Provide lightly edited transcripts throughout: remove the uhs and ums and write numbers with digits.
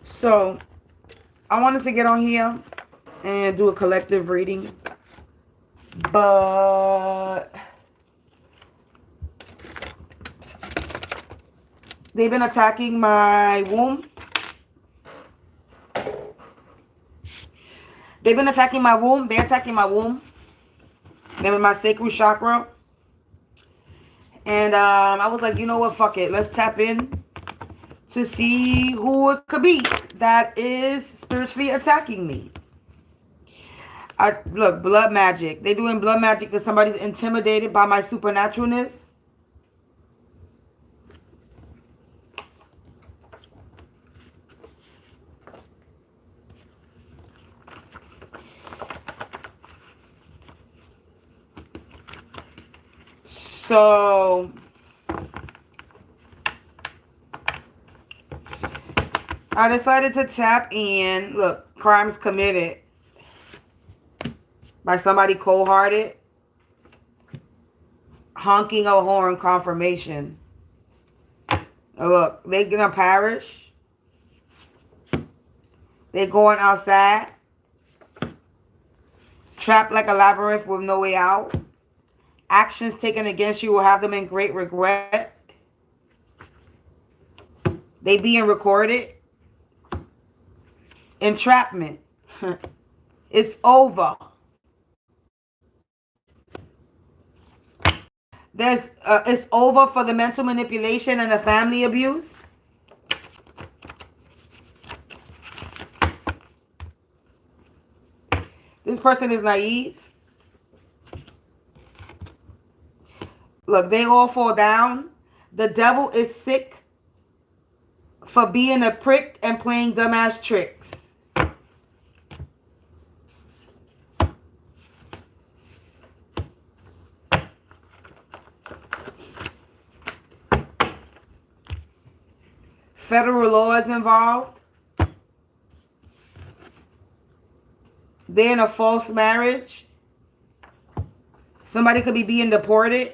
So, I wanted to get on here and do a collective reading, but they've been attacking my womb. They've been attacking my womb. They're attacking my womb. They're in my sacral chakra. And I was like, you know what? Fuck it. Let's tap in to see who it could be that is spiritually attacking me. Look, blood magic. They're doing blood magic because somebody's intimidated by my supernaturalness. So I decided to tap in. Look, crimes committed by somebody cold-hearted, honking a horn confirmation. Look, they gonna perish. They're going outside, trapped like a labyrinth with no way out. Actions taken against you will have them in great regret. They being recorded. Entrapment. It's over. It's over for the mental manipulation and the family abuse. This person is naive. Look, they all fall down. The devil is sick for being a prick and playing dumbass tricks. Federal law is involved. They're in a false marriage. Somebody could be being deported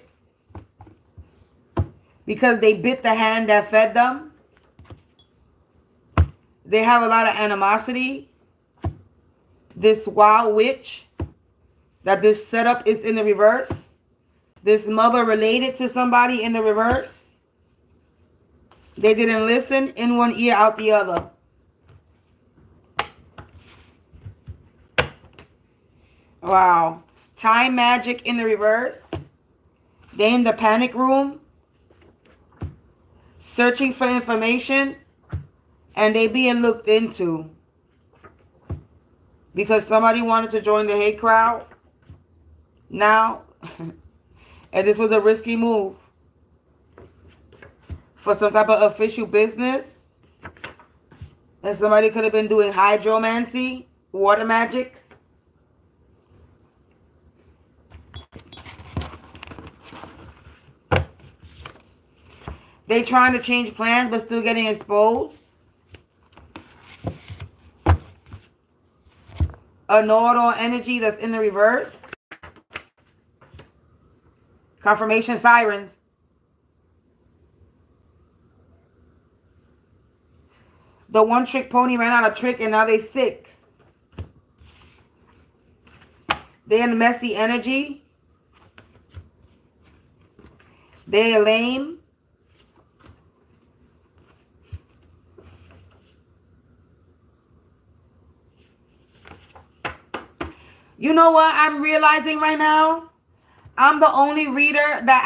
because they bit the hand that fed them. They have a lot of animosity. This wild witch that this setup is in the reverse. This mother related to somebody in the reverse. They didn't listen, in one ear, out the other. Wow. Time magic in the reverse. They in the panic room, searching for information, and they being looked into because somebody wanted to join the hate crowd. Now, and this was a risky move for some type of official business. And somebody could have been doing hydromancy, water magic. They trying to change plans but still getting exposed. A know-it-all energy that's in the reverse. Confirmation sirens. The one-trick pony ran out of trick and now they sick. They're in messy energy. They're lame. You know what I'm realizing right now? I'm the only reader that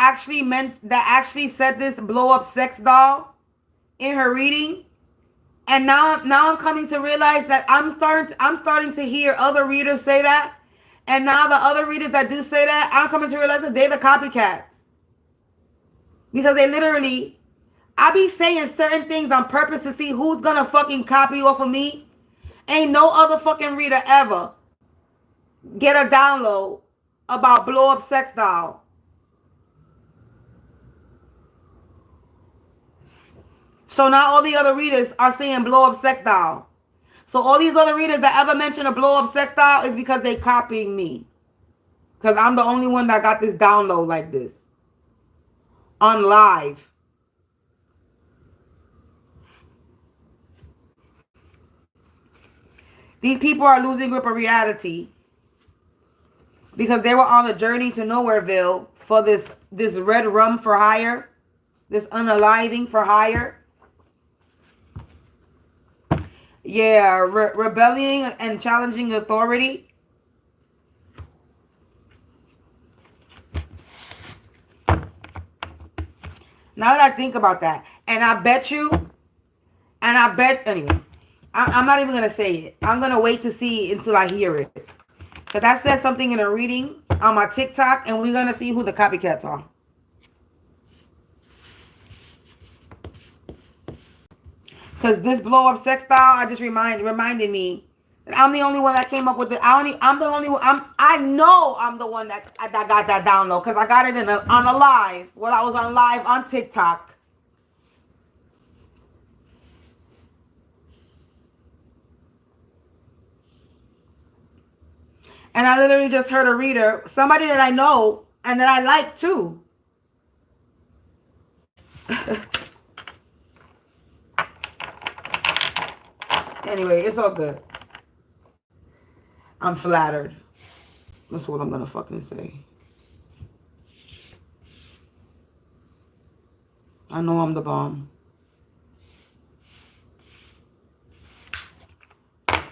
actually said this blow up sex doll in her reading. And now I'm coming to realize that I'm starting to hear other readers say that. And now the other readers that do say that, I'm coming to realize that they're the copycats. Because they literally, I be saying certain things on purpose to see who's gonna fucking copy off of me. Ain't no other fucking reader ever get a download about blow up sex doll. So now all the other readers are saying blow up sex doll. So all these other readers that ever mention a blow up sex doll is because they copying me. Because I'm the only one that got this download like this. On live. These people are losing grip of reality. Because they were on a journey to Nowhereville for this red rum for hire. This unaliving for hire. Yeah, rebelling and challenging authority. Now that I think about that, and I bet you, anyway, I'm not even going to say it. I'm going to wait to see until I hear it. Because I said something in a reading on my TikTok, and we're going to see who the copycats are. Because this blow up sex style, I just reminded me that I'm the only one that came up with it. I'm the only one. I know I'm the one that got that download because I got it on a live. While I was on live on TikTok. And I literally just heard a reader, somebody that I know and that I like too. Anyway, it's all good. I'm flattered. That's what I'm gonna fucking say. I know I'm the bomb.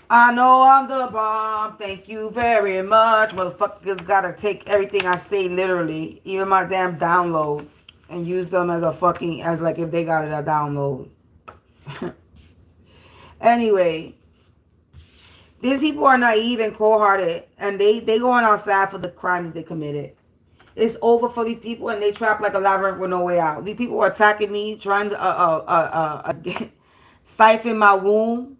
I know I'm the bomb. Thank you very much. Motherfuckers gotta take everything I say literally, even my damn downloads, and use them as as like if they got it a download. Anyway, these people are naive and cold-hearted, and they going outside for the crimes they committed. It's over for these people, and they trapped like a labyrinth with no way out. These people are attacking me, trying to siphon my womb,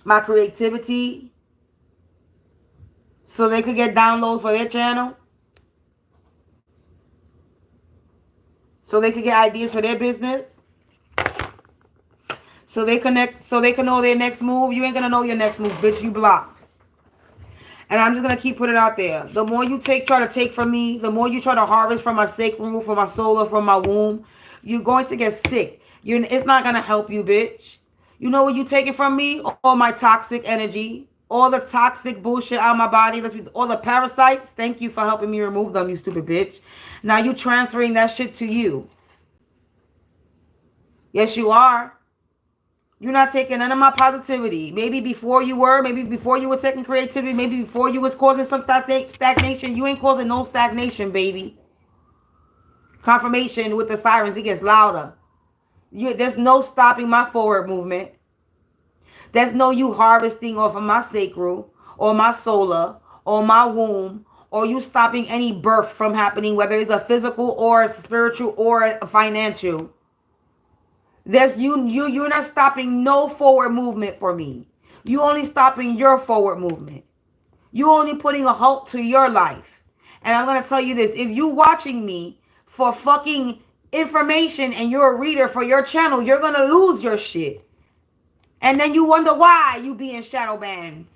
my creativity, so they could get downloads for their channel, so they could get ideas for their business. So they can know their next move. You ain't gonna know your next move, bitch. You blocked. And I'm just gonna keep putting it out there. The more you try to take from me, the more you try to harvest from my sacral, from my solar, from my womb, you're going to get sick. It's not gonna help you, bitch. You know what you taking from me? All my toxic energy, all the toxic bullshit out of my body, all the parasites. Thank you for helping me remove them, you stupid bitch. Now you transferring that shit to you. Yes, you are. You're not taking none of my positivity. Maybe before you were taking creativity, maybe before you was causing some stagnation. You ain't causing no stagnation, baby. Confirmation with the sirens, it gets louder. There's no stopping my forward movement. There's no you harvesting off of my sacral or my solar or my womb, or you stopping any birth from happening, whether it's a physical or a spiritual or a financial. You're not stopping no forward movement for me. You only stopping your forward movement. You only putting a halt to your life. And I'm gonna tell you this: if you watching me for fucking information and you're a reader for your channel, you're gonna lose your shit. And then you wonder why you being shadow banned.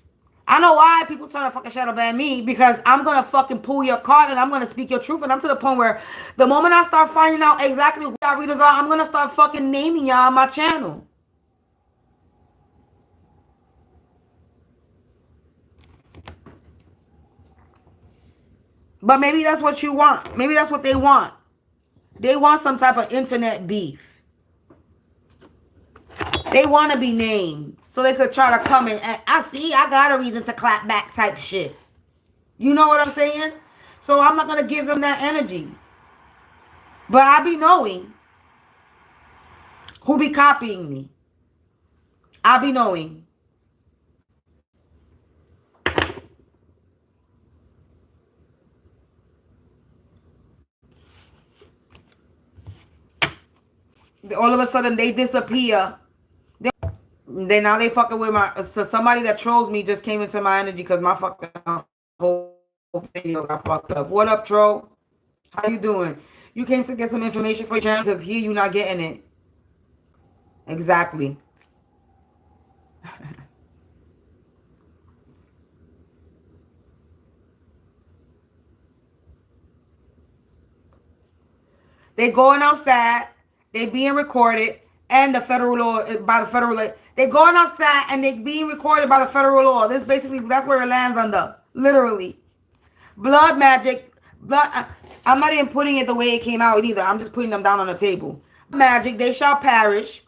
I know why people trying to fucking shadow ban me, because I'm going to fucking pull your card and I'm going to speak your truth. And I'm to the point where the moment I start finding out exactly who our readers are, I'm going to start fucking naming y'all on my channel. But maybe that's what you want. Maybe that's what they want. They want some type of internet beef. They want to be named so they could try to come in and I got a reason to clap back type shit. You know what I'm saying? So I'm not going to give them that energy. But I be knowing who be copying me. I be knowing. All of a sudden they disappear. Now they fucking with so somebody that trolls me just came into my energy because my fucking whole video got fucked up. What up, troll? How you doing? You came to get some information for your channel because here you're not getting it. Exactly. They going outside. They being recorded, and the federal law by the federal law. They going outside and they being recorded by the federal law. This basically that's where it lands under. Literally, blood magic. Blood. I'm not even putting it the way it came out either. I'm just putting them down on the table. Magic. They shall perish.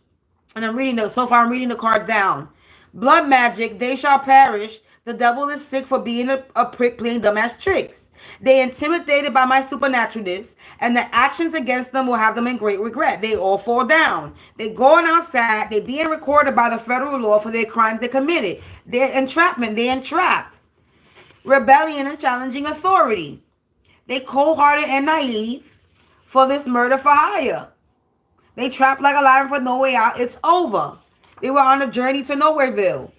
And I'm reading the so far. I'm reading the cards down. Blood magic. They shall perish. The devil is sick for being a prick playing dumbass tricks. They intimidated by my supernaturalness, and the actions against them will have them in great regret. They all fall down. They going outside. They being recorded by the federal law for their crimes they committed. Their entrapment. They entrapped. Rebellion and challenging authority. They cold-hearted and naive for this murder for hire. They trapped like a lion with no way out. It's over. They were on a journey to Nowhereville.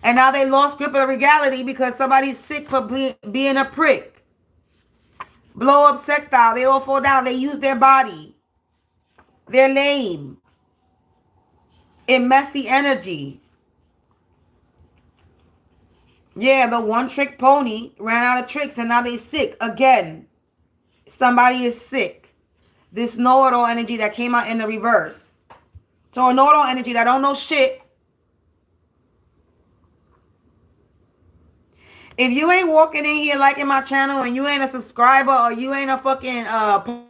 And now they lost grip of reality because somebody's sick for being a prick. Blow up sextile. They all fall down. They use their body. They're lame. In messy energy. Yeah, the one trick pony ran out of tricks and now they sick again. Somebody is sick. This know-it-all energy that came out in the reverse. So a know-it-all energy that don't know shit. If you ain't walking in here liking my channel and you ain't a subscriber or you ain't a fucking part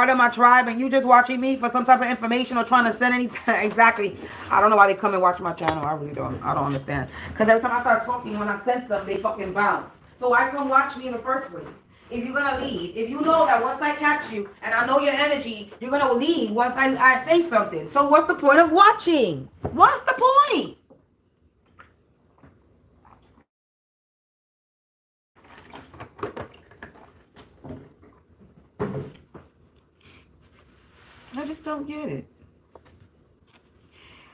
of my tribe and you just watching me for some type of information or trying to send anything, exactly. I don't know why they come and watch my channel. I really don't. I don't understand. Because every time I start talking, when I sense them, they fucking bounce. So why come watch me in the first place? If you're going to leave, if you know that once I catch you and I know your energy, you're going to leave once I say something. So what's the point of watching? What's the point? I just don't get it.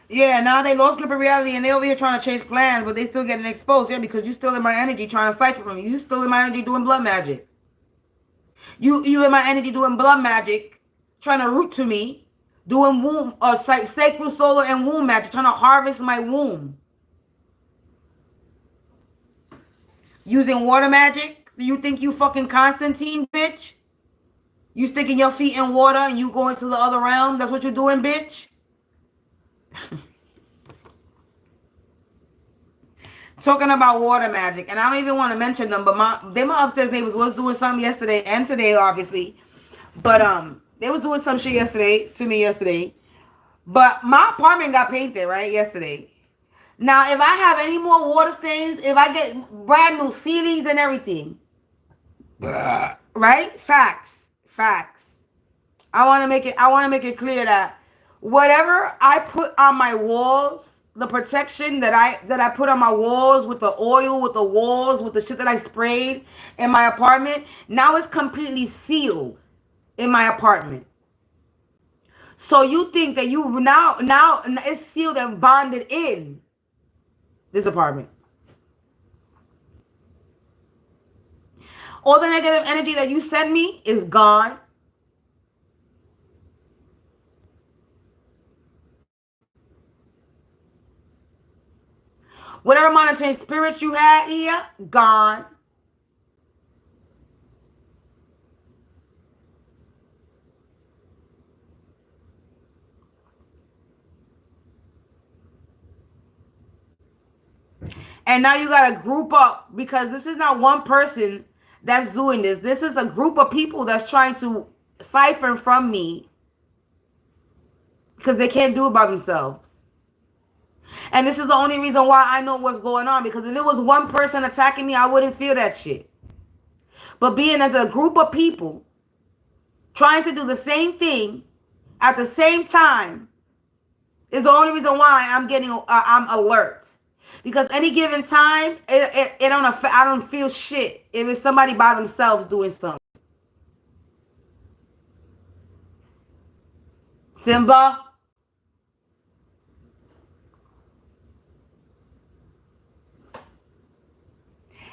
Yeah, now they lost grip of reality and they over here trying to change plans, but they still getting exposed. Yeah, because you still in my energy trying to cipher from me. You still in my energy doing blood magic. You in my energy doing blood magic, trying to root to me, doing womb sacral, solar, and womb magic, trying to harvest my womb. Using water magic. You think you fucking Constantine, bitch? You sticking your feet in water and you going to the other realm? That's what you're doing, bitch? Talking about water magic, and I don't even want to mention them, but my upstairs neighbors was doing something yesterday and today, obviously. But they was doing some shit yesterday to me yesterday. But my apartment got painted, right, yesterday. Now, if I have any more water stains, if I get brand new ceilings and everything, right? Facts. I want to make it clear that whatever I put on my walls, the protection that I put on my walls with the oil, with the walls, with the shit that I sprayed in my apartment, now it's completely sealed in my apartment. So you think that you now it's sealed and bonded in this apartment. All the negative energy that you send me is gone. Whatever monitoring spirits you had here, gone. And now you got to group up because this is not one person that's doing this. This is a group of people that's trying to siphon from me because they can't do it by themselves. And this is the only reason why I know what's going on, because if it was one person attacking me, I wouldn't feel that shit. But being as a group of people trying to do the same thing at the same time is the only reason why I'm alert. Because any given time, I don't feel shit if it's somebody by themselves doing something. Simba.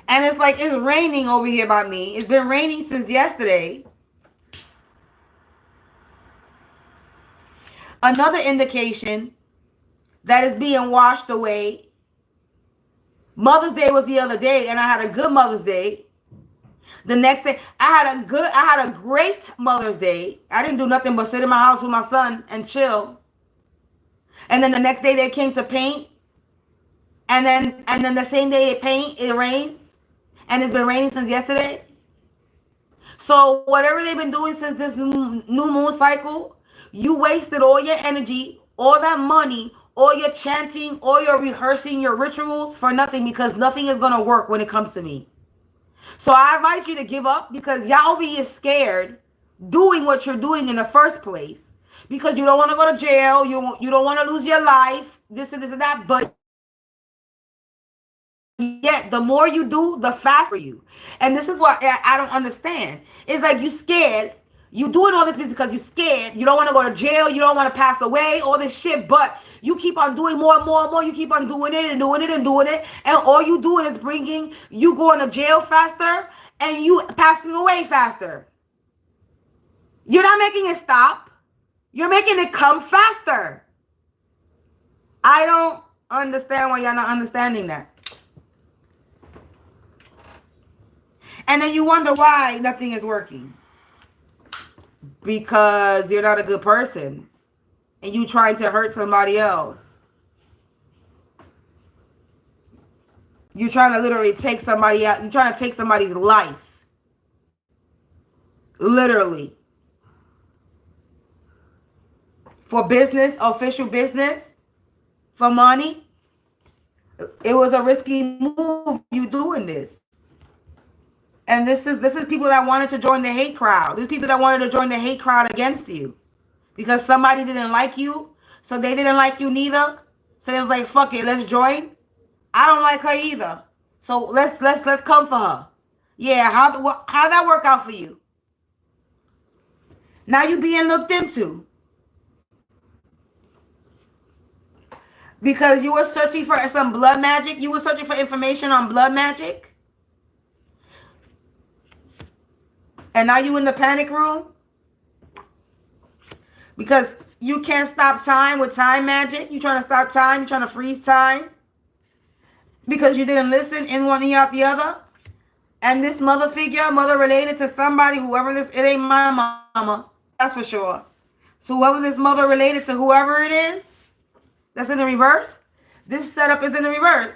And it's like it's raining over here by me. It's been raining since yesterday. Another indication that is being washed away. Mother's Day was the other day, and I had a good Mother's Day. The next day, I had a great Mother's Day. I didn't do nothing but sit in my house with my son and chill. And then the next day they came to paint. And then the same day they paint, it rains. And it's been raining since yesterday. So whatever they've been doing since this new moon cycle, you wasted all your energy, all that money, all your chanting, all your rehearsing, your rituals for nothing, because nothing is going to work when it comes to me. So I advise you to give up, because y'all over here scared doing what you're doing in the first place, because you don't want to go to jail. You don't want to lose your life, this and this and that. But yet, the more you do, the faster you. And this is what I don't understand. It's like you scared. You doing all this because you're scared. You don't want to go to jail. You don't want to pass away. All this shit. But you keep on doing more and more and more. You keep on doing it and doing it and doing it. And all you doing is bringing you going to jail faster and you passing away faster. You're not making it stop. You're making it come faster. I don't understand why y'all not understanding that. And then you wonder why nothing is working. Because you're not a good person. And you trying to hurt somebody else. You're trying to literally take somebody out. You're trying to take somebody's life. Literally. For business, official business. For money. It was a risky move, you doing this. And this is people that wanted to join the hate crowd. These people that wanted to join the hate crowd against you. Because somebody didn't like you. So they didn't like you neither. So they was like, fuck it, let's join. I don't like her either. So let's come for her. Yeah, how that work out for you? Now you being looked into. Because you were searching for some blood magic. You were searching for information on blood magic. And now you in the panic room? Because you can't stop time with time magic. You trying to stop time. You trying to freeze time. Because you didn't listen in one ear out the other. And this mother figure, mother related to somebody, whoever this, it ain't my mama. That's for sure. So whoever this mother related to, whoever it is, that's in the reverse. This setup is in the reverse.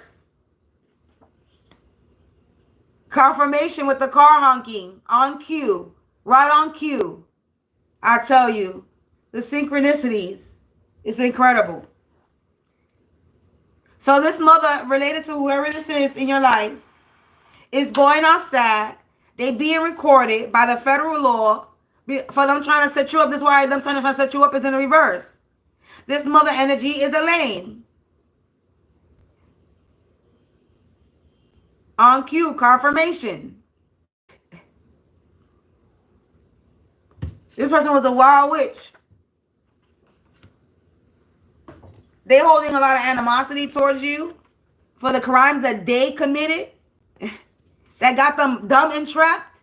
Confirmation with the car honking on cue. Right on cue. I tell you, the synchronicities is incredible. So this mother related to whoever this is in your life is going outside. They being recorded by the federal law for them trying to set you up. This is why them trying to set you up is in the reverse. This mother energy is a lane. On cue, confirmation. This person was a wild witch. They holding a lot of animosity towards you for the crimes that they committed that got them dumb and trapped,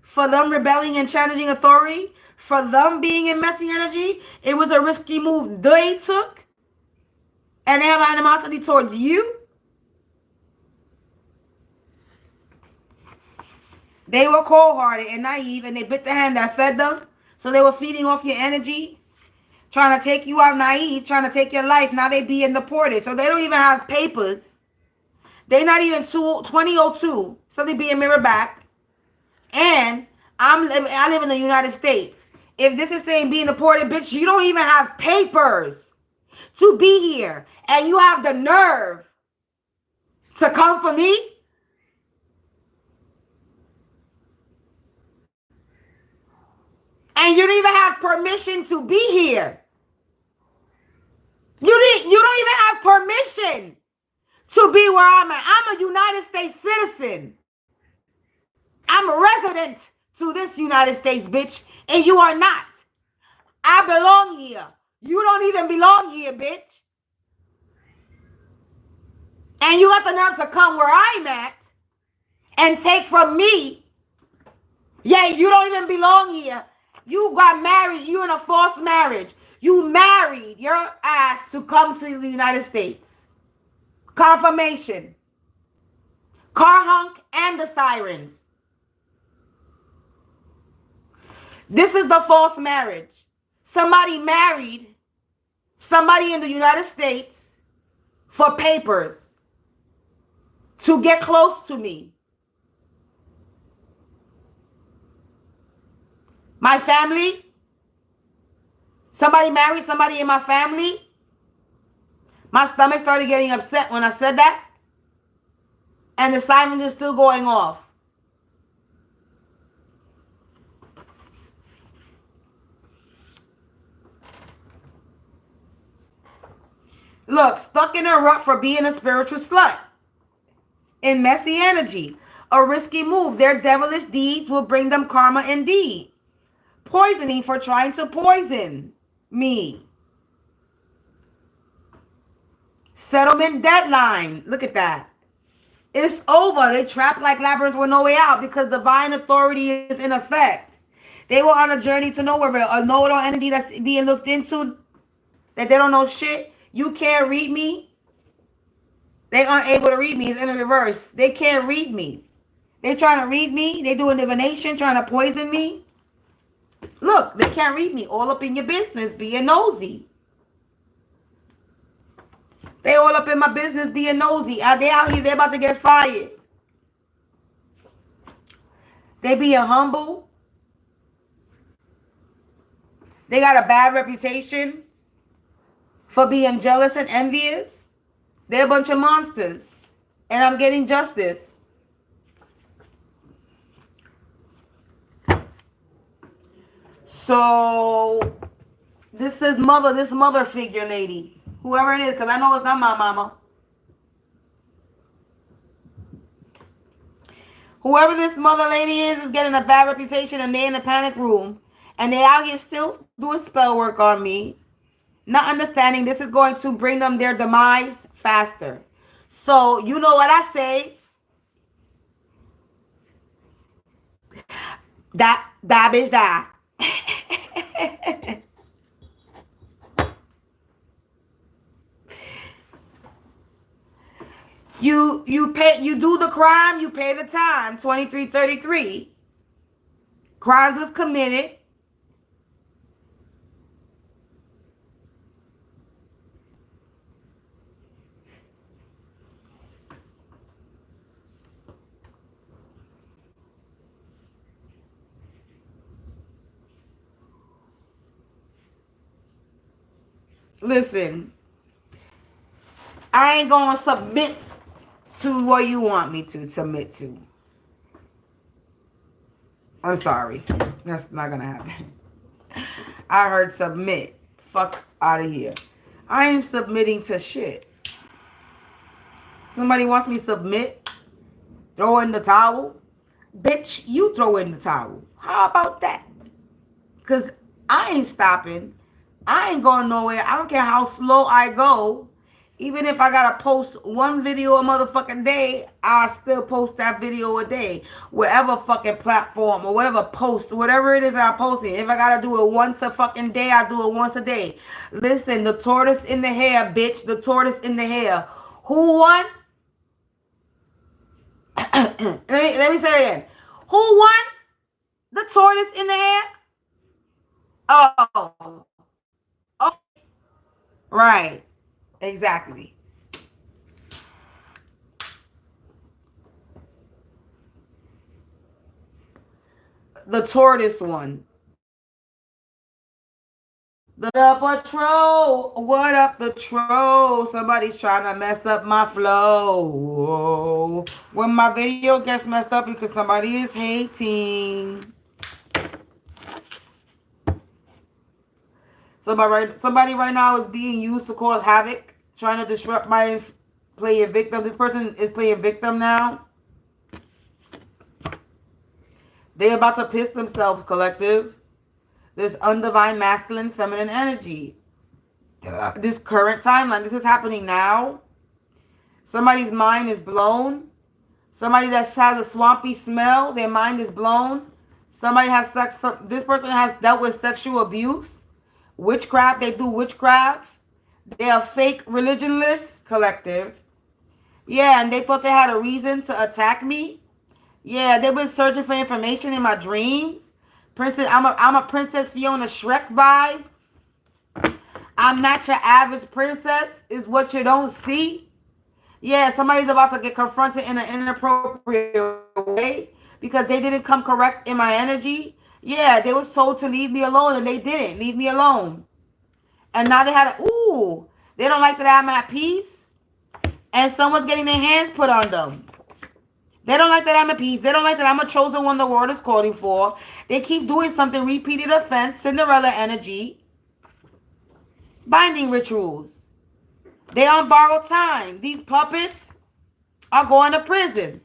for them rebelling and challenging authority, for them being in messy energy. It was a risky move they took, and they have animosity towards you. They were cold-hearted and naive, and they bit the hand that fed them. So they were feeding off your energy, trying to take you out naive, trying to take your life. Now they being deported. So they don't even have papers. They not even 2002. So they being mirrored back. And I live in the United States. If this is saying being deported, bitch, you don't even have papers to be here. And you have the nerve to come for me? And you don't even have permission to be here. You don't even have permission to be where I'm at. I'm a United States citizen. I'm a resident to this United States, bitch. And you are not. I belong here. You don't even belong here, bitch. And you got the nerve to come where I'm at and take from me. Yeah, you don't even belong here. You got married. You in a false marriage. You married your ass to come to the United States. Confirmation. Car honk and the sirens. This is the false marriage. Somebody married somebody in the United States for papers to get close to me. My family. Somebody married somebody in my family. My stomach started getting upset when I said that. And the sirens is still going off. Look, stuck in a rut for being a spiritual slut. In messy energy. A risky move. Their devilish deeds will bring them karma indeed. Poisoning for trying to poison me. Settlement deadline. Look at that. It's over. They trapped like labyrinths with no way out because divine authority is in effect. They were on a journey to nowhere. A know-it-all energy that's being looked into that they don't know shit. You can't read me. They aren't able to read me. It's in the reverse. They can't read me. They trying to read me. They doing divination, trying to poison me. Look, they can't read me. All up in your business, being nosy. They all up in my business being nosy. They out here, they about to get fired. They being humble. They got a bad reputation for being jealous and envious. They're a bunch of monsters. And I'm getting justice. So, this mother figure lady. Whoever it is, because I know it's not my mama. Whoever this mother lady is getting a bad reputation and they're in a panic room. And they out here still doing spell work on me. Not understanding this is going to bring them their demise faster. So, you know what I say? Die bitch, die. You do the crime, you pay the time. 2333. Crimes was committed. Listen, I ain't gonna submit to what you want me to submit to. I'm sorry. That's not gonna happen. I heard submit. Fuck out of here. I ain't submitting to shit. Somebody wants me to submit? Throw in the towel? Bitch, you throw in the towel. How about that? Because I ain't stopping. I ain't going nowhere. I don't care how slow I go. Even if I got to post one video a motherfucking day, I'll still post that video a day. Wherever fucking platform or whatever post, whatever it is I'm posting. If I got to do it once a fucking day, I do it once a day. Listen, the tortoise in the hair, bitch. The tortoise in the hair. Who won? let me say it again. Who won? The tortoise in the hair? Oh. Oh. Right. Exactly. The tortoise one. What up, a troll? What up, the troll? Somebody's trying to mess up my flow. When my video gets messed up because somebody is hating. Somebody right now is being used to cause havoc, trying to disrupt my playing victim. This person is playing victim now. They're about to piss themselves, collective. This undivine masculine feminine energy. This current timeline. This is happening now. Somebody's mind is blown. Somebody that has a swampy smell. Their mind is blown. Somebody has sex. This person has dealt with sexual abuse. Witchcraft. They do witchcraft. They are fake religionless collective. Yeah, and they thought they had a reason to attack me. Yeah, they've been searching for information in my dreams. Princess, I'm a Princess Fiona Shrek vibe. I'm not your average princess, is what you don't see. Yeah, somebody's about to get confronted in an inappropriate way because they didn't come correct in my energy. Yeah, they was told to leave me alone and they didn't leave me alone. And now they had they don't like that I'm at peace. And someone's getting their hands put on them. They don't like that I'm at peace. They don't like that I'm a chosen one the world is calling for. They keep doing something, repeated offense, Cinderella energy. Binding rituals. They on borrowed time. These puppets are going to prison.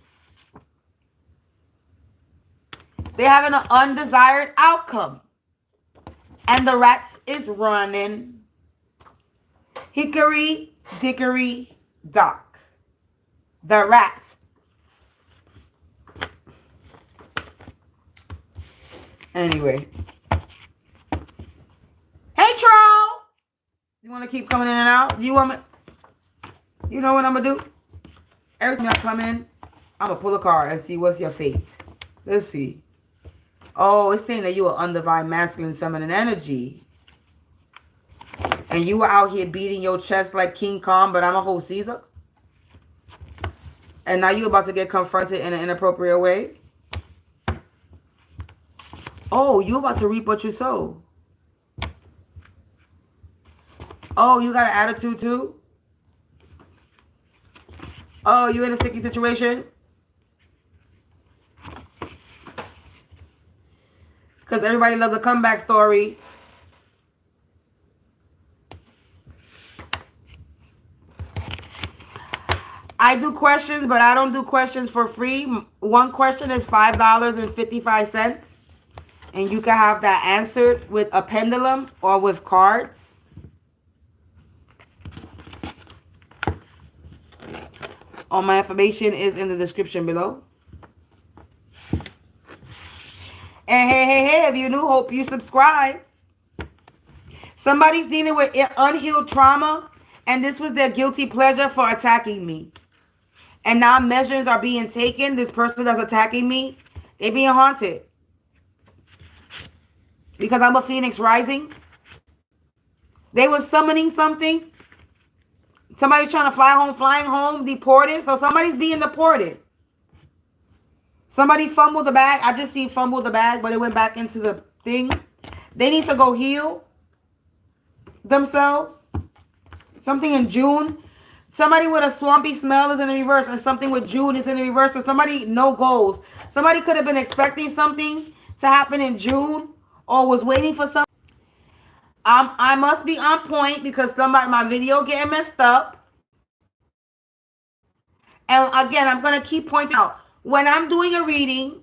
They're having an undesired outcome. And the rats is running. Hickory, dickory, dock. The rats. Anyway. Hey, troll! You want to keep coming in and out? You want me? You know what I'm going to do? Every time I come in, I'm going to pull a card and see what's your fate. Let's see. Oh, it's saying that you are undivine masculine feminine energy. And you were out here beating your chest like King Kong, but I'm a whole Caesar. And now you're about to get confronted in an inappropriate way. Oh, you're about to reap what you sow. Oh, you got an attitude too? Oh, you in a sticky situation? Because everybody loves a comeback story. I do questions, but I don't do questions for free. One question is $5.55. And you can have that answered with a pendulum or with cards. All my information is in the description below. And hey, if you're new, hope you subscribe. Somebody's dealing with unhealed trauma, and this was their guilty pleasure for attacking me. And now measures are being taken. This person that's attacking me, they're being haunted. Because I'm a phoenix rising. They were summoning something. Somebody's trying to flying home, deported. So somebody's being deported. Somebody fumbled the bag. I just see fumbled the bag, but it went back into the thing. They need to go heal themselves. Something in June. Somebody with a swampy smell is in the reverse, and something with June is in the reverse. So somebody, no goals. Somebody could have been expecting something to happen in June or was waiting for something. I must be on point because my video getting messed up. And again, I'm going to keep pointing out. When I'm doing a reading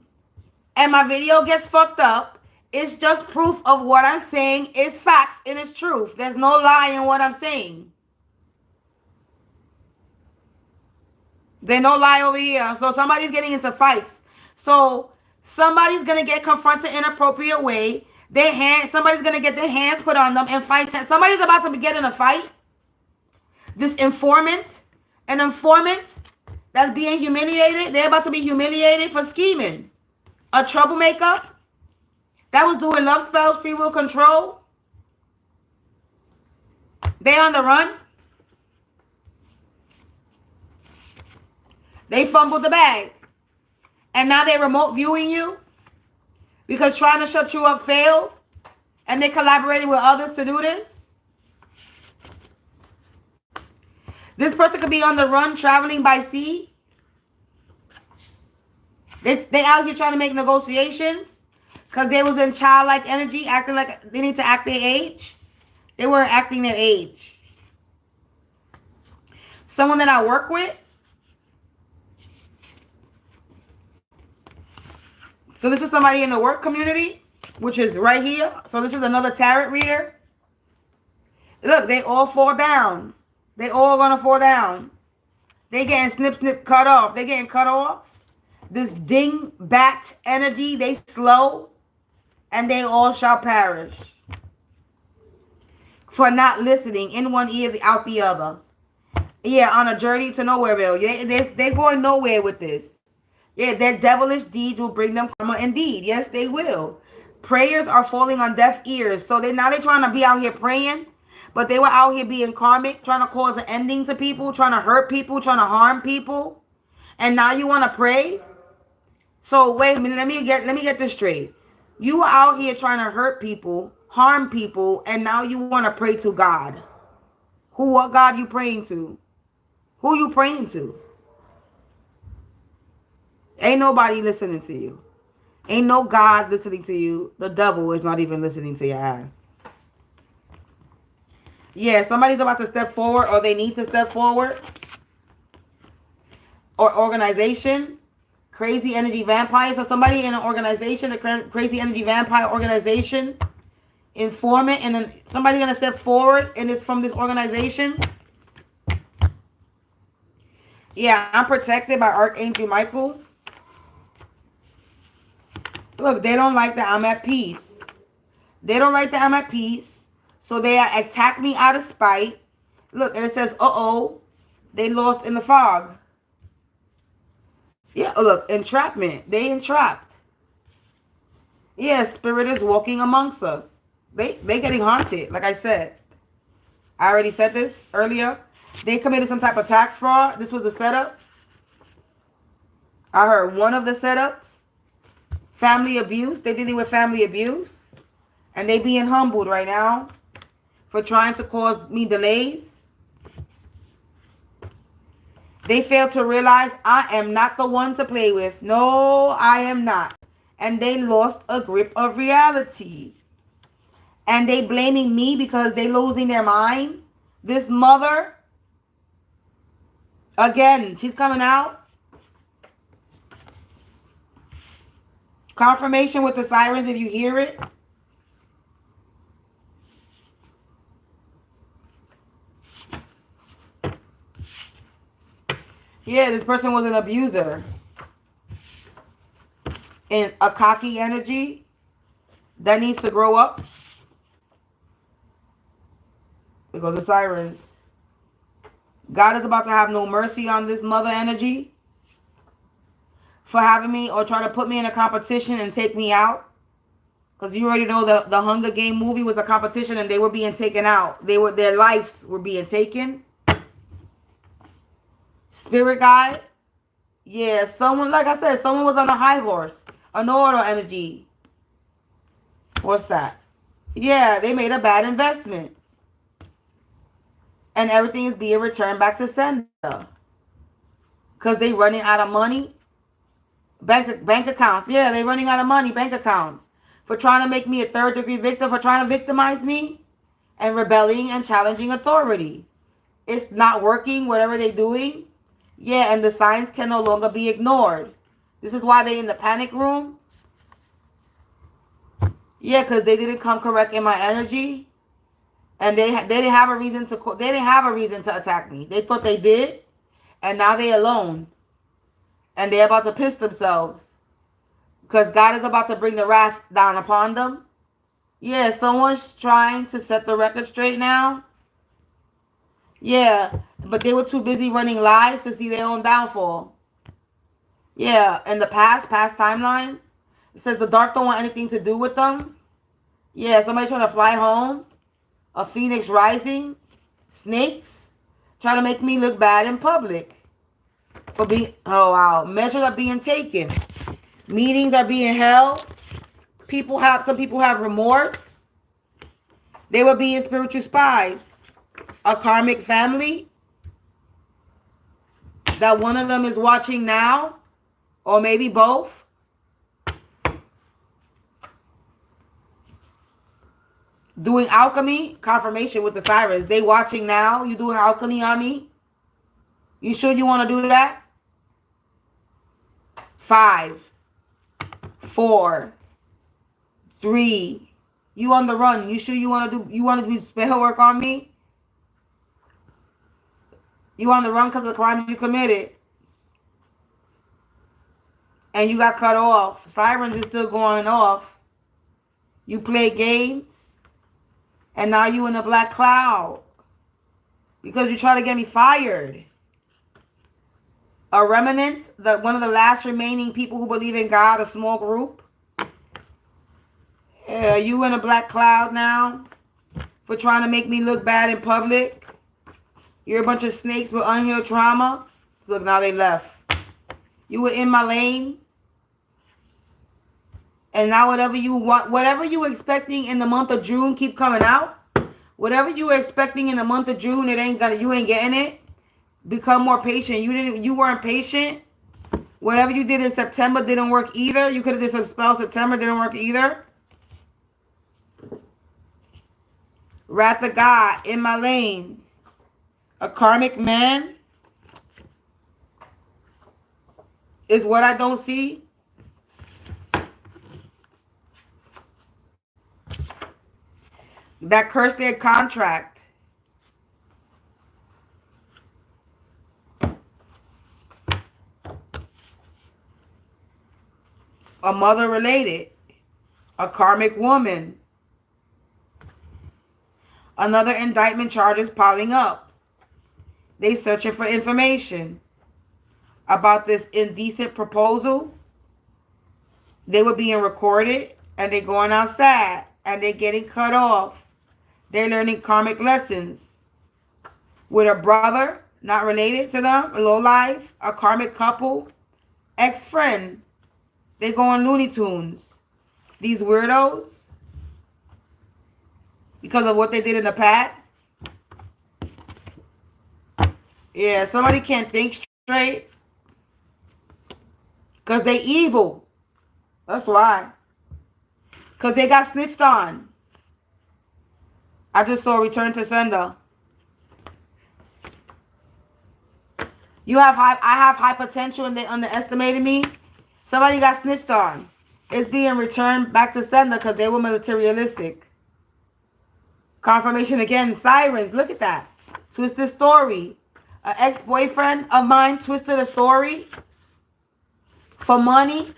and my video gets fucked up, it's just proof of what I'm saying is facts and it's truth. There's no lie in what I'm saying. There's no lie over here. So somebody's getting into fights. So somebody's going to get confronted in an inappropriate way. Somebody's going to get their hands put on them and fight. Somebody's about to get in a fight. This an informant that's being humiliated. They're about to be humiliated for scheming. A troublemaker that was doing love spells, free will control. They on the run. They fumbled the bag. And now they're remote viewing you. Because trying to shut you up failed. And they collaborated with others to do this. This person could be on the run, traveling by sea. They out here trying to make negotiations. Because they was in childlike energy, acting like they need to act their age. They weren't acting their age. Someone that I work with. So this is somebody in the work community, which is right here. So this is another tarot reader. Look, they all fall down. They all gonna fall down. They getting snip, cut off. They getting cut off. This ding-bat energy, they slow, and they all shall perish. For not listening in one ear, out the other. Yeah, on a journey to nowhereville. Yeah, they're going nowhere with this. Yeah, their devilish deeds will bring them karma indeed. Yes, they will. Prayers are falling on deaf ears. So they're trying to be out here praying, but they were out here being karmic, trying to cause an ending to people, trying to hurt people, trying to harm people. And now you want to pray? So wait a minute, let me get this straight. You were out here trying to hurt people, harm people, and now you want to pray to God. What God you praying to? Who you praying to? Ain't nobody listening to you. Ain't no God listening to you. The devil is not even listening to your ass. Yeah, somebody's about to step forward, or they need to step forward. Or organization. Crazy energy vampires. So somebody in an organization, a crazy energy vampire organization, informant, and then somebody's going to step forward, and it's from this organization. Yeah, I'm protected by Archangel Michael. Look, they don't like that I'm at peace. They don't like that I'm at peace. So they attack me out of spite. Look, and it says, uh-oh, they lost in the fog. Yeah, look, entrapment. They entrapped. Yeah, spirit is walking amongst us. They getting haunted, like I said. I already said this earlier. They committed some type of tax fraud. This was a setup. I heard one of the setups. Family abuse. They're dealing with family abuse. And they being humbled right now for trying to cause me delays. They fail to realize I am not the one to play with. No, I am not. And they lost a grip of reality. And they blaming me because they losing their mind. This mother, again, she's coming out. Confirmation with the sirens if you hear it. Yeah, this person was an abuser. And a cocky energy that needs to grow up. Because the sirens. God is about to have no mercy on this mother energy for having me or try to put me in a competition and take me out. Because you already know the Hunger Game movie was a competition and they were being taken out. Their lives were being taken. Spirit guide. Yeah, someone, like I said, someone was on a high horse. An order energy. What's that? Yeah, they made a bad investment. And everything is being returned back to sender. Because they running out of money. Bank accounts. Yeah, they running out of money. Bank accounts. For trying to make me a third-degree victim. For trying to victimize me. And rebelling and challenging authority. It's not working, whatever they're doing. Yeah, and the signs can no longer be ignored. This is why they in the panic room. Yeah, because they didn't come correct in my energy. And they didn't have a reason to attack me. They thought they did. And now they alone. And they're about to piss themselves. Because God is about to bring the wrath down upon them. Yeah, someone's trying to set the record straight now. Yeah, but they were too busy running lives to see their own downfall. Yeah, in the past timeline, it says the dark don't want anything to do with them. Yeah, somebody trying to fly home. A phoenix rising. Snakes. Trying to make me look bad in public. For being, oh wow, measures are being taken. Meetings are being held. Some people have remorse. They were being spiritual spies. A karmic family. That one of them is watching now. Or maybe both. Doing alchemy. Confirmation with the sirens. They watching now. You doing alchemy on me? You sure you want to do that? 5, 4, 3. You on the run. You sure you want to do spell work on me? You on the run because of the crime you committed. and you got cut off. Sirens is still going off. You play games, and now you in a black cloud because you try to get me fired. A remnant, one of the last remaining people who believe in God, a small group. Yeah, you in a black cloud now for trying to make me look bad in public. You're a bunch of snakes with unhealed trauma. Look, now they left. You were in my lane. And now whatever you want, whatever you were expecting in the month of June, keep coming out. Whatever you were expecting in the month of June, you ain't getting it. Become more patient. You weren't patient. Whatever you did in September didn't work either. You could have did some spell September, didn't work either. Wrath of God, in my lane. A karmic man is what I don't see. That cursed their contract. A mother related. A karmic woman. Another indictment charges piling up. They searching for information about this indecent proposal. They were being recorded and they going outside and they getting cut off. They're learning karmic lessons with a brother not related to them, a low life, a karmic couple, ex-friend. They go on Looney Tunes. These weirdos, because of what they did in the past. Yeah, somebody can't think straight. Because they evil. That's why. Because they got snitched on. I just saw return to sender. I have high potential and they underestimated me. Somebody got snitched on. It's being returned back to sender because they were materialistic. Confirmation again. Sirens. Look at that. Twisted story. An ex-boyfriend of mine twisted a story for money.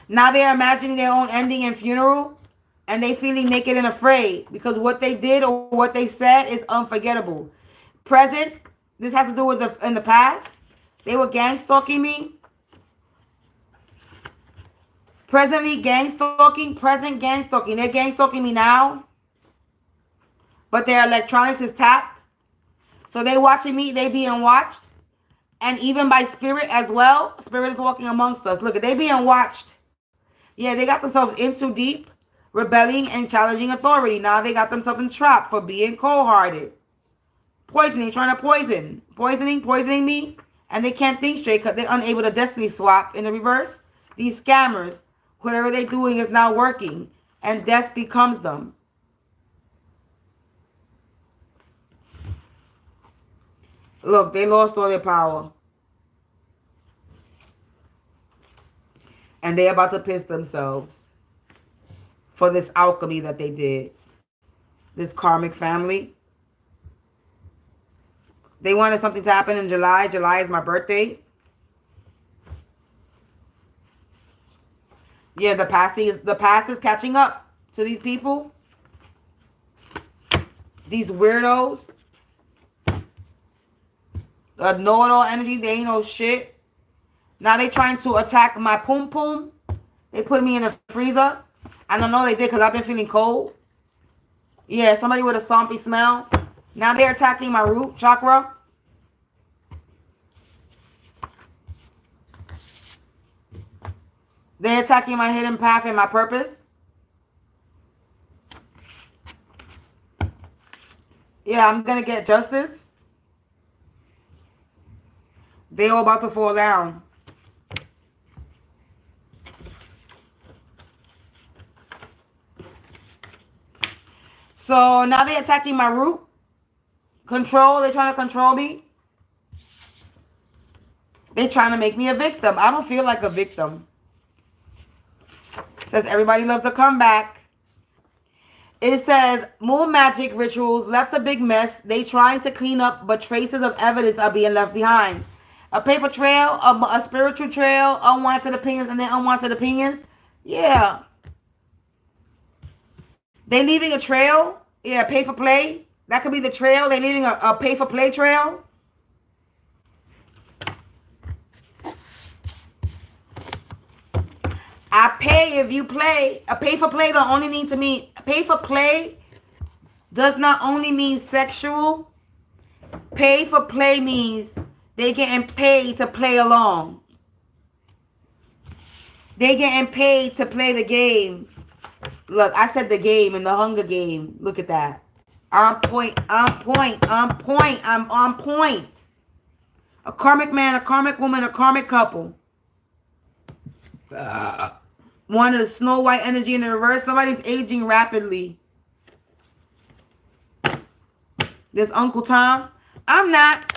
Now they're imagining their own ending and funeral. And they feeling naked and afraid. Because what they did or what they said is unforgettable. Present. This has to do with in the past. They were gang stalking me. Presently gang stalking. Present gang stalking. They're gang stalking me now. But their electronics is tapped. So they watching me. They being watched. And even by spirit as well. Spirit is walking amongst us. Look, they being watched. Yeah, they got themselves in too deep. Rebelling and challenging authority. Now they got themselves in trap for being cold-hearted. Poisoning, trying to poison. Poisoning me. And they can't think straight because they're unable to destiny swap in the reverse. These scammers, whatever they're doing is not working. And death becomes them. Look, they lost all their power. And they're about to piss themselves for this alchemy that they did. This karmic family. They wanted something to happen in July. July is my birthday. Yeah, the past is catching up to these people. These weirdos. Know-it-all energy. They ain't no shit. Now they trying to attack my pum pum. They put me in a freezer. I don't know they did because I've been feeling cold. Yeah, somebody with a swampy smell. Now they're attacking my root chakra. They're attacking my hidden path and my purpose. Yeah, I'm going to get justice. They all about to fall down. So now they're attacking my root. Control. They're trying to control me. They're trying to make me a victim. I don't feel like a victim. Says everybody loves a comeback. It says moon magic rituals left a big mess. They trying to clean up, but traces of evidence are being left behind. A paper trail, a spiritual trail, unwanted opinions, and then unwanted opinions. Yeah, they leaving a trail. Yeah, pay for play. That could be the trail. They leaving a pay for play trail. I pay if you play. A pay for play don't only need to mean pay for play does not only mean sexual. Pay for play means they getting paid to play along. They getting paid to play the game. Look, I said the game in the Hunger Game. Look at that. On point, on point, on point. I'm on point. A karmic man, a karmic woman, a karmic couple. One of the Snow White energy in the reverse. Somebody's aging rapidly. There's Uncle Tom. I'm not.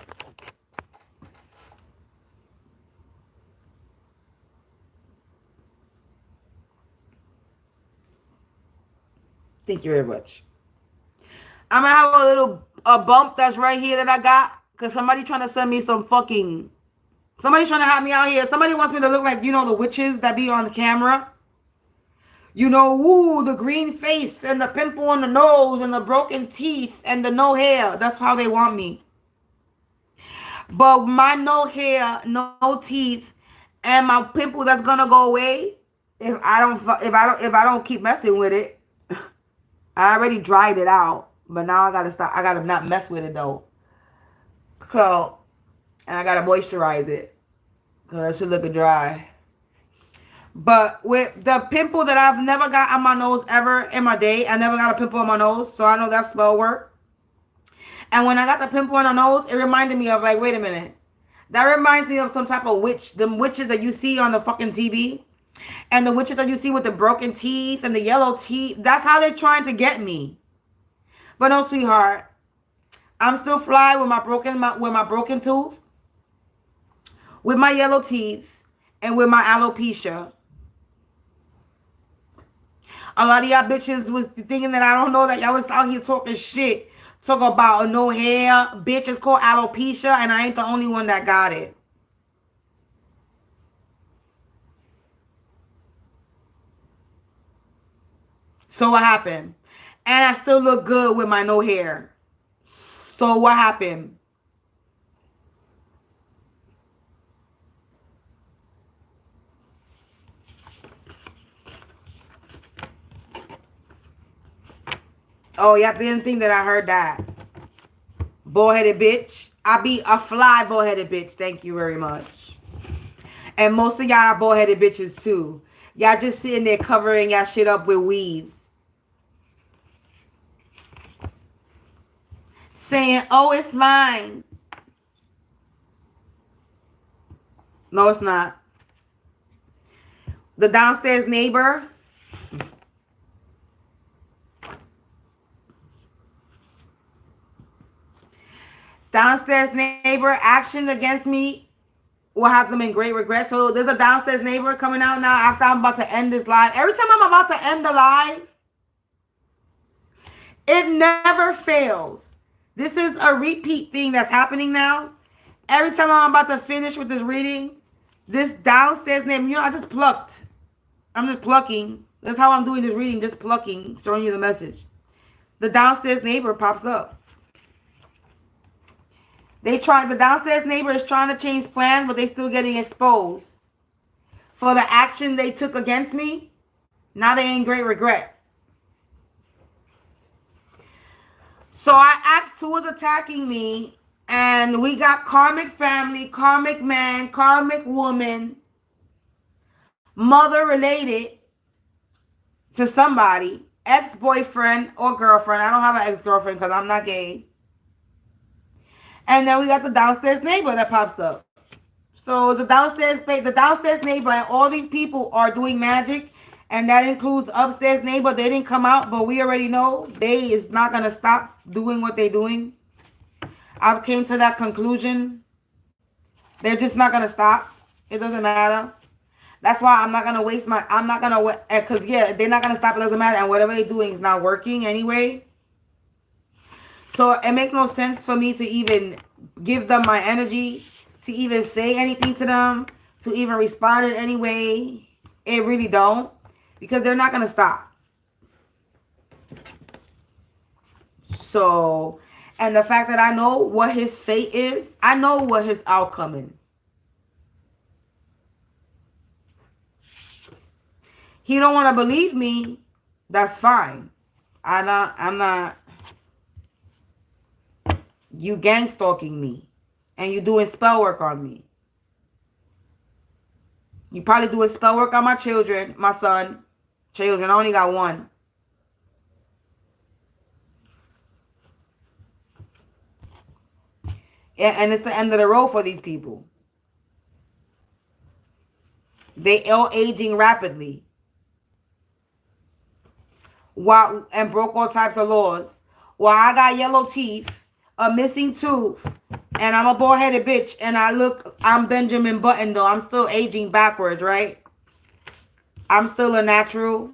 Thank you very much. I'm gonna have a bump that's right here that I got because somebody trying to send me some fucking. Somebody's trying to have me out here. Somebody wants me to look like, you know, the witches that be on the camera. You know, woo, the green face and the pimple on the nose and the broken teeth and the no hair. That's how they want me. But my no hair, no teeth, and my pimple that's gonna go away if I don't keep messing with it. I already dried it out, but now I gotta stop. I gotta not mess with it though. So, and I gotta moisturize it because it should look dry. But with the pimple that I've never got on my nose ever in my day, I never got a pimple on my nose, so I know that spell work. And when I got the pimple on the nose, it reminded me of like, wait a minute. That reminds me of some type of witch, them witches that you see on the fucking TV. And the witches that you see with the broken teeth and the yellow teeth. That's how they're trying to get me. But no, sweetheart. I'm still fly with my broken tooth, with my yellow teeth, and with my alopecia. A lot of y'all bitches was thinking that I don't know that y'all was out here talking shit. Talk about no hair. Bitch, it's called alopecia, and I ain't the only one that got it. So what happened? And I still look good with my no hair. So what happened? Oh, y'all didn't think that I heard that. Bald-headed bitch. I be a fly bald-headed bitch. Thank you very much. And most of y'all are bald-headed bitches too. Y'all just sitting there covering y'all shit up with weaves. Saying, oh, it's mine. No, it's not. The downstairs neighbor. Downstairs neighbor, actions against me will have them in great regret. So there's a downstairs neighbor coming out now after I'm about to end this live. Every time I'm about to end the live, it never fails. This is a repeat thing that's happening now. Every time I'm about to finish with this reading, this downstairs neighbor, you know, I just plucked. I'm just plucking. That's how I'm doing this reading, just plucking, showing you the message. The downstairs neighbor pops up. The downstairs neighbor is trying to change plans, but they still getting exposed. For the action they took against me, now they in great regret. So I asked who was attacking me, and we got karmic family, karmic man, karmic woman, mother related to somebody, ex-boyfriend or girlfriend. I don't have an ex-girlfriend because I'm not gay. And then we got the downstairs neighbor that pops up. So the downstairs neighbor and all these people are doing magic. And that includes upstairs neighbor. They didn't come out, but we already know they is not going to stop doing what they're doing. I've came to that conclusion. They're just not going to stop. It doesn't matter. That's why I'm not gonna waste my. I'm not gonna because yeah, they're not gonna stop. It doesn't matter, and whatever they're doing is not working anyway. So it makes no sense for me to even give them my energy, to even say anything to them, to even respond in any way. It really don't, because they're not gonna stop. So, and the fact that I know what his fate is, I know what his outcome is. He don't want to believe me. That's fine. I'm not. You gang stalking me, and you doing spell work on me. You probably doing spell work on my children, my son. Children, I only got one. And it's the end of the road for these people. They all aging rapidly. And broke all types of laws. While I got yellow teeth, a missing tooth, and I'm a bald-headed bitch, and I'm Benjamin Button, though. I'm still aging backwards, right? I'm still a natural.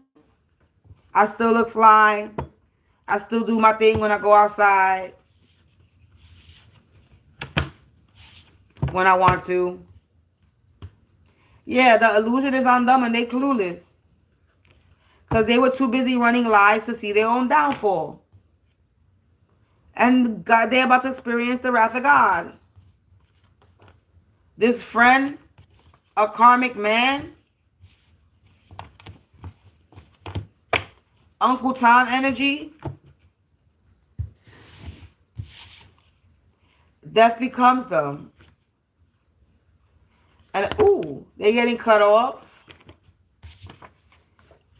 I still look fly. I still do my thing when I go outside. When I want to. Yeah, the illusion is on them and they clueless. Because they were too busy running lies to see their own downfall. And God, they're about to experience the wrath of God. This friend, a karmic man, Uncle Tom energy, death becomes them. And ooh, they're getting cut off,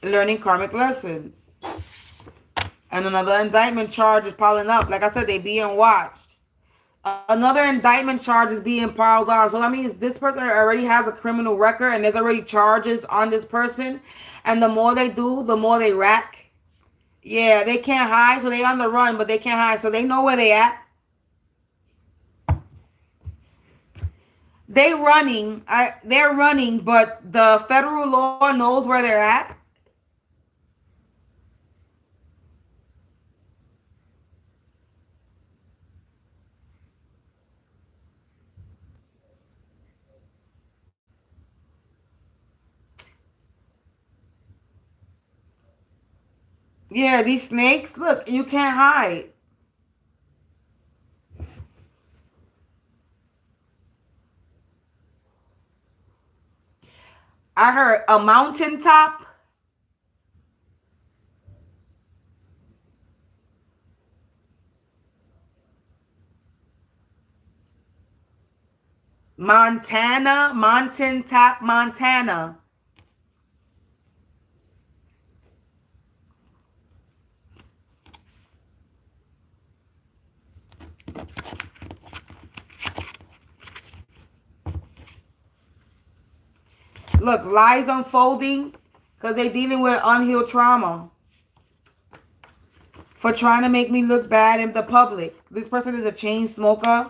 learning karmic lessons. And another indictment charge is piling up. Like I said, they being watched. Another indictment charge is being piled on. So that means this person already has a criminal record and there's already charges on this person. And the more they do, the more they rack. Yeah, they can't hide, so they on the run, but they can't hide. So they know where they at. They're running, but the federal law knows where they're at. Yeah, these snakes, look, you can't hide. I heard a mountaintop. Mountaintop, Montana. Look, lies unfolding because they're dealing with unhealed trauma. For trying to make me look bad in the public. This person is a chain smoker.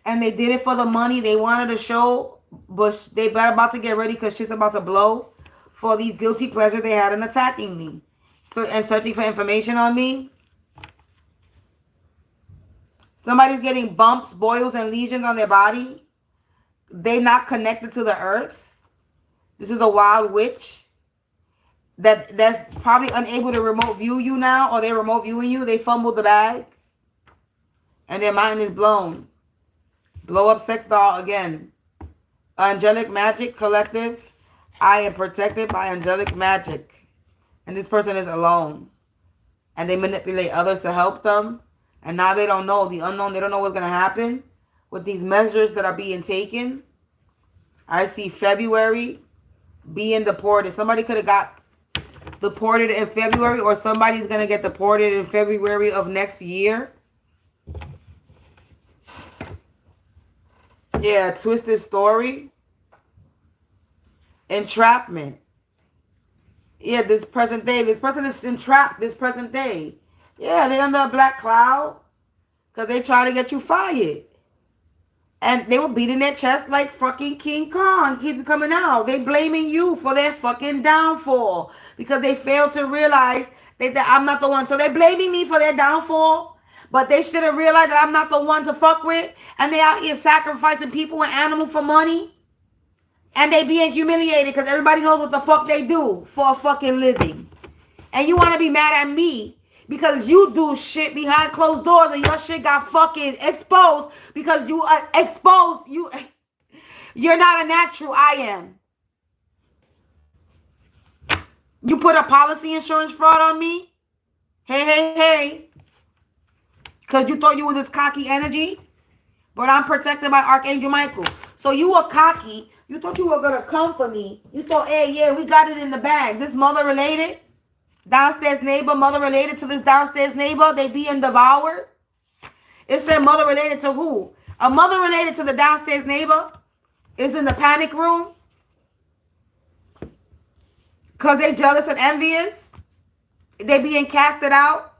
And they did it for the money. They wanted to show, but they better about to get ready because shit's about to blow for these guilty pleasures they had in attacking me. So, and searching for information on me. Somebody's getting bumps, boils, and lesions on their body. They not connected to the earth. This is a wild witch that's probably unable to remote view you now, or they're remote viewing you. They fumbled the bag. And their mind is blown. Blow up sex doll again. Angelic magic collective. I am protected by angelic magic. And this person is alone. And they manipulate others to help them. And now they don't know. The unknown, they don't know what's going to happen with these measures that are being taken. I see February being deported. Somebody could have got deported in February, or somebody's going to get deported in February of next year. Yeah, twisted story. Entrapment. Yeah, this present day. This person is entrapped this present day. Yeah, they under a black cloud because they try to get you fired. And they were beating their chest like fucking King Kong keeps coming out. They blaming you for their fucking downfall because they failed to realize that I'm not the one. So they're blaming me for their downfall, but they should have realized that I'm not the one to fuck with. And they out here sacrificing people and animals for money. And they being humiliated because everybody knows what the fuck they do for a fucking living. And you want to be mad at me because you do shit behind closed doors and your shit got fucking exposed because you are exposed. You're not a natural. I am. You put a policy insurance fraud on me? Hey. Because you thought you were this cocky energy? But I'm protected by Archangel Michael. So you were cocky. You thought you were going to come for me. You thought, hey, yeah, we got it in the bag. This mother related? Downstairs neighbor, mother related to this downstairs neighbor, they being devoured. It said mother related to who? A mother related to the downstairs neighbor is in the panic room because they jealous and envious. They being casted out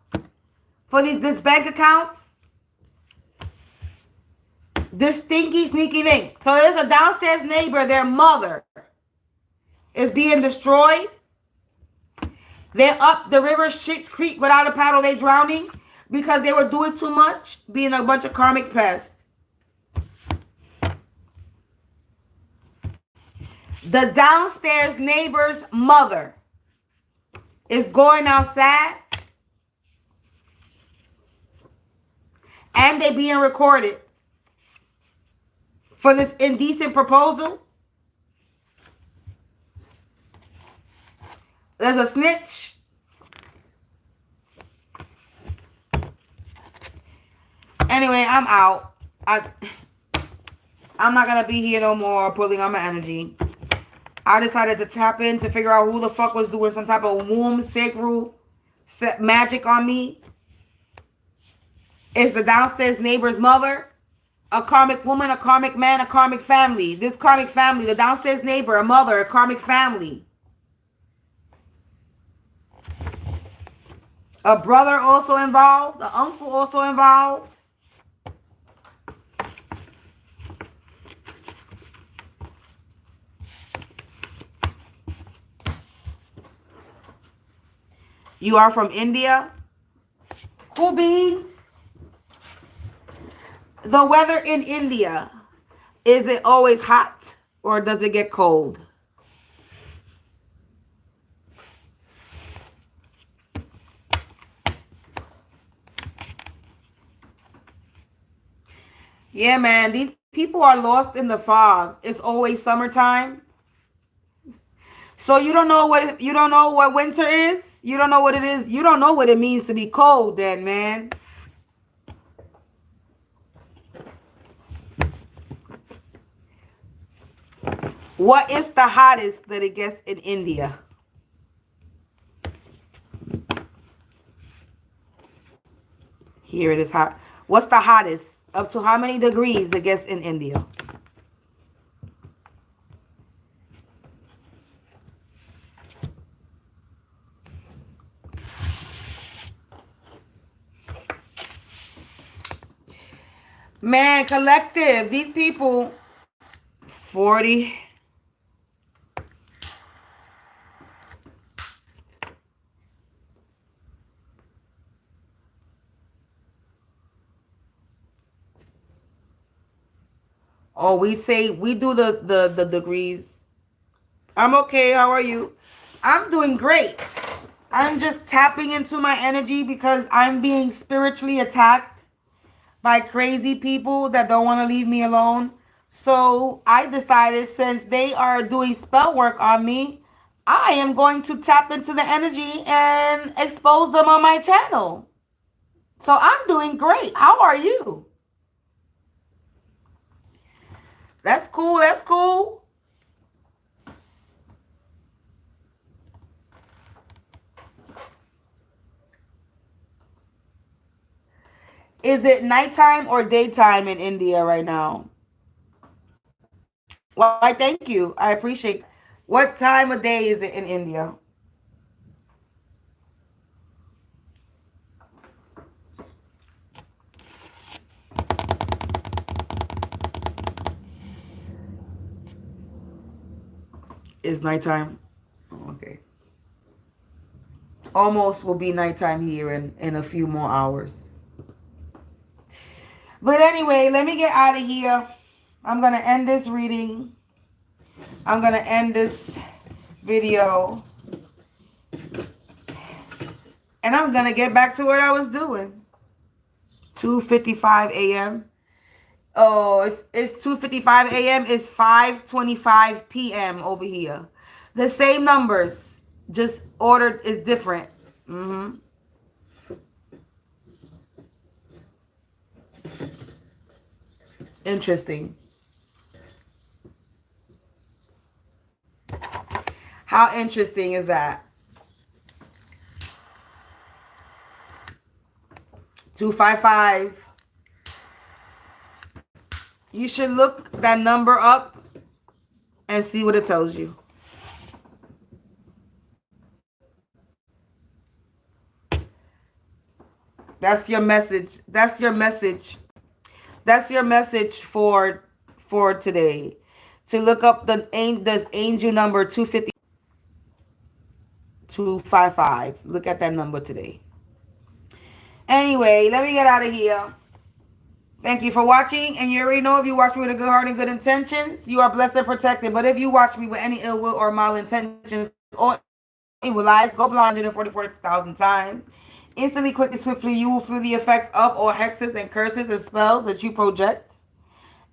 for this bank accounts. This stinky, sneaky link. So there's a downstairs neighbor, their mother is being destroyed. They're up the river Shit's Creek without a paddle. They drowning because they were doing too much, being a bunch of karmic pests. The downstairs neighbor's mother is going outside and they being recorded for this indecent proposal. There's a snitch. Anyway, I'm out. I'm not going to be here no more pulling on my energy. I decided to tap in to figure out who the fuck was doing some type of womb sacred magic on me. It's the downstairs neighbor's mother, a karmic woman, a karmic man, a karmic family. This karmic family, the downstairs neighbor, a mother, a karmic family. A brother also involved. The uncle also involved. You are from India? Cool beans. The weather in India, is it always hot or does it get cold? Yeah, man, these people are lost in the fog. It's always summertime. So you don't know what winter is? You don't know what it is? You don't know what it means to be cold then, man. What is the hottest that it gets in India? Here it is hot. What's the hottest? Up to how many degrees it gets in India? Man, collective, these people, 40. Oh, we do the degrees. I'm okay. How are you? I'm doing great. I'm just tapping into my energy because I'm being spiritually attacked by crazy people that don't want to leave me alone. So I decided since they are doing spell work on me, I am going to tap into the energy and expose them on my channel. So I'm doing great. How are you? That's cool. That's cool. Is it nighttime or daytime in India right now? Why, thank you. I appreciate it. What time of day is it in India? It's nighttime. Oh, okay. Almost will be nighttime here in a few more hours. But anyway, let me get out of here. I'm going to end this reading. I'm going to end this video. And I'm going to get back to what I was doing. 2:55 a.m. Oh, it's 2:55 a.m. It's 5:25 p.m. over here. The same numbers, just ordered is different. Interesting. How interesting is that? 255. You should look that number up and see what it tells you. That's your message. That's your message. That's your message for today. To look up the angel number 255. Look at that number today. Anyway, let me get out of here. Thank you for watching. And you already know, if you watch me with a good heart and good intentions, you are blessed and protected. But if you watch me with any ill will or malintentions or evil eyes, go blind 144,000 times. Instantly, quickly, swiftly, you will feel the effects of all hexes and curses and spells that you project.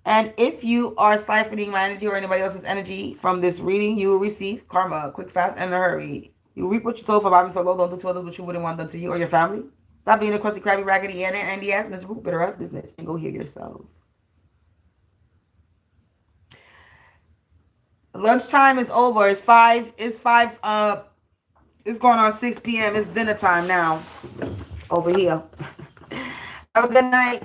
And if you are siphoning my energy or anybody else's energy from this reading, you will receive karma, quick, fast, and in a hurry. You will reap what you sow for vibing so low. Don't do to others what you wouldn't want done to you or your family. Stop being a crusty, crabby, raggedy, Andy ass, miserable, bitter ass business, and go heal yourself. Lunchtime is over. It's going on 6 p.m. It's dinner time now over here. Have a good night.